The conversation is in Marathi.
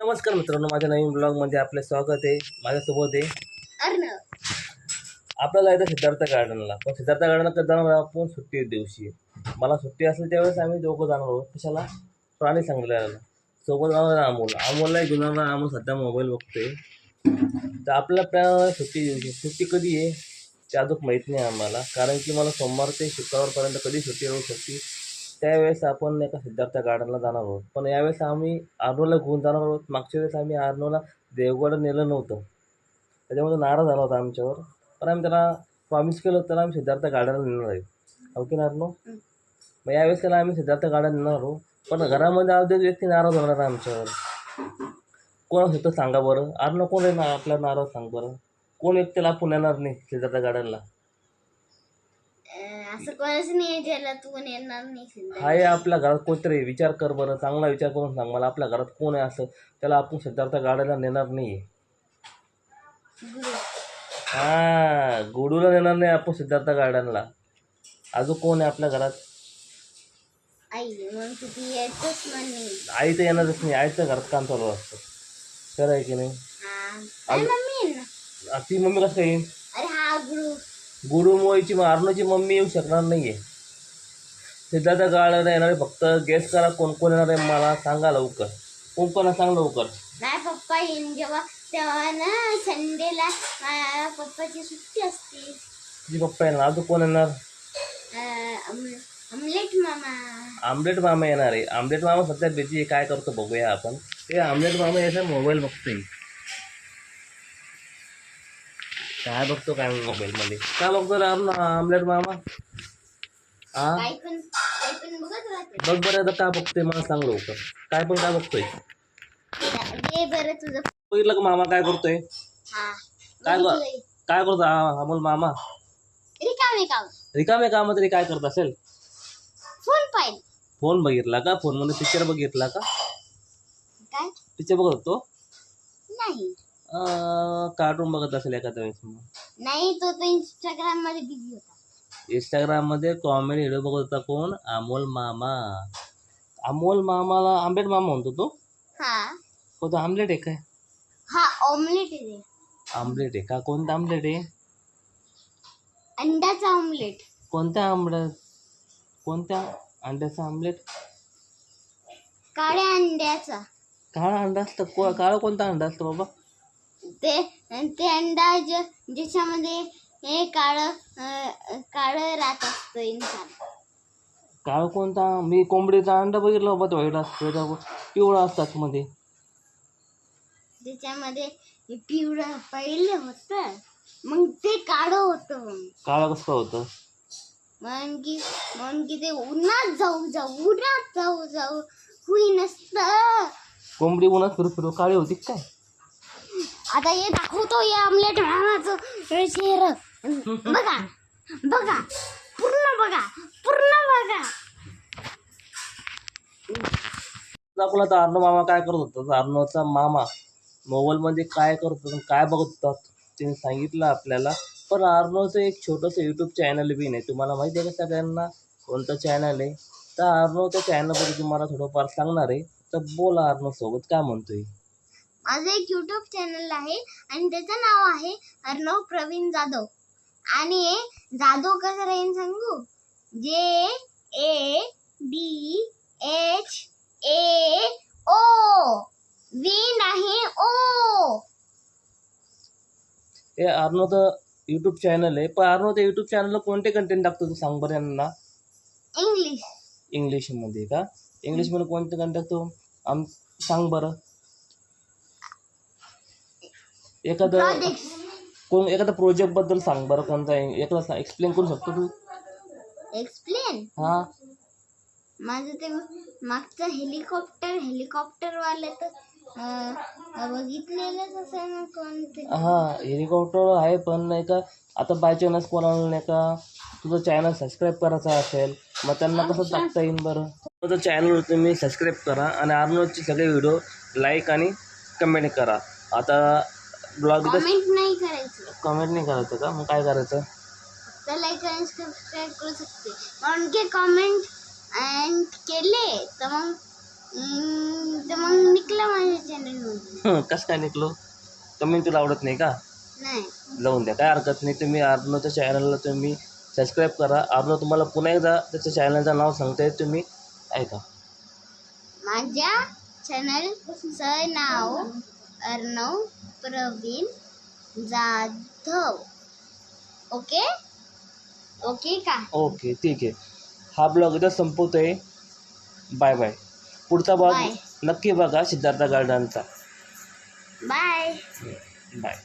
नमस्कार मित्रांनो, माझ्या नवीन ब्लॉगमध्ये आपले स्वागत आहे. माझ्यासोबत आहे अर्णव. आपल्याला इथं सिद्धार्थ गार्डनला. पण सिद्धार्थ गार्डनला कधी जाणार आपण? सुट्टी दिवशी. मला सुट्टी असेल त्यावेळेस आम्ही दोघं जाणार आहोत. कशाला? प्राणी संग्रहालयाला. सोबत जाणार आहे अमोलला घेऊन जाणार. अमोल सध्या मोबाईल बघतोय. तर आपल्याला प्लॅन सुट्टी दिवशी. सुट्टी कधी आहे ते अजून माहीत नाही आम्हाला, कारण की मला सोमवार ते शुक्रवारपर्यंत कधी सुट्टी होऊ शकते. त्यावेळेस आपण एका सिद्धार्थ गार्डनला जाणार आहोत. पण यावेळेस आम्ही आर्नोला घेऊन जाणार आहोत. मागच्या वेळेस आम्ही आर्नोला देवगड नेलं नव्हतं, त्याच्यामुळे नाराज झाला होता आमच्यावर. पण आम्ही त्याला प्रॉमिस केलं होतं, आम्ही सिद्धार्थ गार्डनला नेणार आहे. हो की आर्नो? मग यावेळेस त्याला आम्ही सिद्धार्थ गार्डन नेणार आहोत. पण घरामध्ये अवधे व्यक्ती नाराज होणार आहे आमच्यावर. कोण होतं सांगा बरं? आर्नो कोण आहे ना आपल्या नाराज? सांग बरं, कोण व्यक्तीला आपण येणार नाही सिद्धार्थ गार्डनला? असं कोणाच नाही ज्याला तू येणार नाही. हाय आपल्या घरात कोणतरी. विचार कर बरं, चांगला विचार करून सांग मला. आपल्या घरात कोण आहे असं त्याला आपण सिद्धार्थ गार्डनला नेणार नाही? हां, गुडूला नेणार नाही आपण सिद्धार्थ गार्डनला. अजून कोण आहे आपल्या घरात? आई. मग किती येतच म्हणे. आई तर येणारच नाही. आईचं घरात काम चालू असतं. खरं आहे की नाही? मम्मी आहे ना. ती मम्मी कसं काय येईल? अरे हा गुरु. गुडू मोईची आर्नोची मम्मी येऊ शकणार नाही आहे. सिद्धार्थ गार्डनला येणार आहे. फक्त गेस करा कोण कोण येणार आहे, मला सांगा लवकर. कोण कोण सांग लवकर. नाही पप्पा येईन जेव्हा तेव्हा ना संडेला पप्पाची सुट्टी असते. तुझी पप्पा येणार. अजून कोण येणार? आमलेट मामा. आमलेट मामा येणार आहे. आमलेट मामा सध्या बिझी आहे. काय करतो बघूया आपण. ते आमलेट मामा याचा मोबाईल बघतोय. काय बघतो काय मोबाईलमध्ये? काय बघतो रे आमलेट मामा? हा, काय पण बघत राहते. बघ बरं आता काय बघतोय, मला सांग लवकर. काय बघतोय? दे बरं तुझं. बघितलं का मामा काय करतोय? हा काय बघितलंय. काय करतो अमोल मामा? रिकामे काम. रिकामे काम तरी काय करत असेल? फोन पाहिजे. फोन बघितला का? फोनमध्ये पिक्चर बघितला का? काय? पिक्चर बघत होतो? नाही. कार्टून बघत असेल एखाद्या वेळेस. नाही, तो इंस्टाग्राम मध्ये बिझी होता. इंस्टाग्राममध्ये कॉमेडी व्हिडिओ बघत होता. कोण? अमोल मामा. अमोल मामाला आमलेट मामा म्हणतो तो? हा. कोणता आमलेट आहे काय? हा ऑमलेट आहे. आमलेट आहे का? कोणतं आमलेट आहे? अंड्याचा ऑमलेट. कोणत्या अंड्याचं आमलेट? काळ्या अंड्याचा. काळा अंडा असतं? काळं कोणता अंडा असतं बाबा? ते अंडा ज्याच्यामध्ये हे काळं रात असतं इंसान. काळं कोणता? मी कोंबडीचा अंडा बघितला बाबा, तो व्हाईट असतो, पिवळा असतात मध्ये. त्याच्यामध्ये पिवळं पहिलं होतं, मग ते काळं होतं. काळं कसं होतं? मग की ते उन्हात जाऊ हुई नसतं. कोंबडी उन्हात फिरू काळी होती काय? आता हे दाखवतो या आमलेट मामाचं चेहरा. बघा पूर्ण बघा. दाखवला तर अर्णव मामा काय करत होता. अर्णवचा मामा मोबाईलमध्ये काय करत होता, काय बघत होतात त्याने सांगितलं आपल्याला. पण अर्णवचं एक छोटंसं यूट्यूब चॅनल बी नाही. तुम्हाला माहिती आहे का सगळ्यांना कोणतं चॅनल आहे? तर अर्णव त्या चॅनलबद्दल तुम्हाला थोडंफार सांगणार आहे. तर बोला अर्णव सोबत काय म्हणतोय. माझं एक यूट्यूब चॅनल आहे आणि त्याचं नाव आहे अर्णव प्रवीण जाधव. आणि जाधव कसं राहील सांगू? JADHAO. वी नाही ओ. हे अर्णवचं यूट्यूब चॅनल आहे. पण अर्णव त्या यूट्यूब चॅनलला कोणते कंटेंट टाकतो तू सांग बरं यांना? इंग्लिशमध्ये का? इंग्लिशमध्ये कोणते कंटेंट टाकतो सांग बरं. एखादा प्रोजेक्टबद्दल सांग बरं. कोणता एखादा एक्सप्लेन करू शकतो तू? एक्सप्लेन? हां, माझं ते मागचं हेलिकॉप्टरवाले तर बघितलेलंच असेल ना कोणते. हां, हेलिकॉप्टर आहे. पण नाही का आता बाय चान्स कोणाला नाही का तुझं चॅनल सबस्क्राईब करायचं असेल, मग त्यांना कसं टाकता येईल बरं? तुझं चॅनल तुम्ही सबस्क्राईब करा आणि अर्णवचे सगळे व्हिडिओ लाईक आणि कमेंट करा. आता ब्लॉग कमेंट नाही करायचं. कमेंट नाही करायचं का? मग काय करायचं? तर लाईक आणि सबस्क्राईब करू शकते. कारण की कमेंट केले तर मग तर मग निघलं माझ्या चॅनलमधून. कसं काय निघलो? कमेंट तुला आवडत नाही का? नाही. जाऊन द्या, काय हरकत नाही. तुम्ही अर्णवच्या चॅनलला तुम्ही सबस्क्राईब करा. अर्णव तुम्हाला पुन्हा एकदा त्याच्या चॅनलचं नाव सांगताय, तुम्ही ऐका. माझ्या चॅनलचं नाव अर्णव प्रवीण जाधव. ओके ओके का? ओके, ठीक आहे. हा ब्लॉग इथं संपवतोय. Bye bye. पुढचा ब्लॉग बाय. नक्की बघा सिद्धार्थ गार्डनचा. बाय. बाय.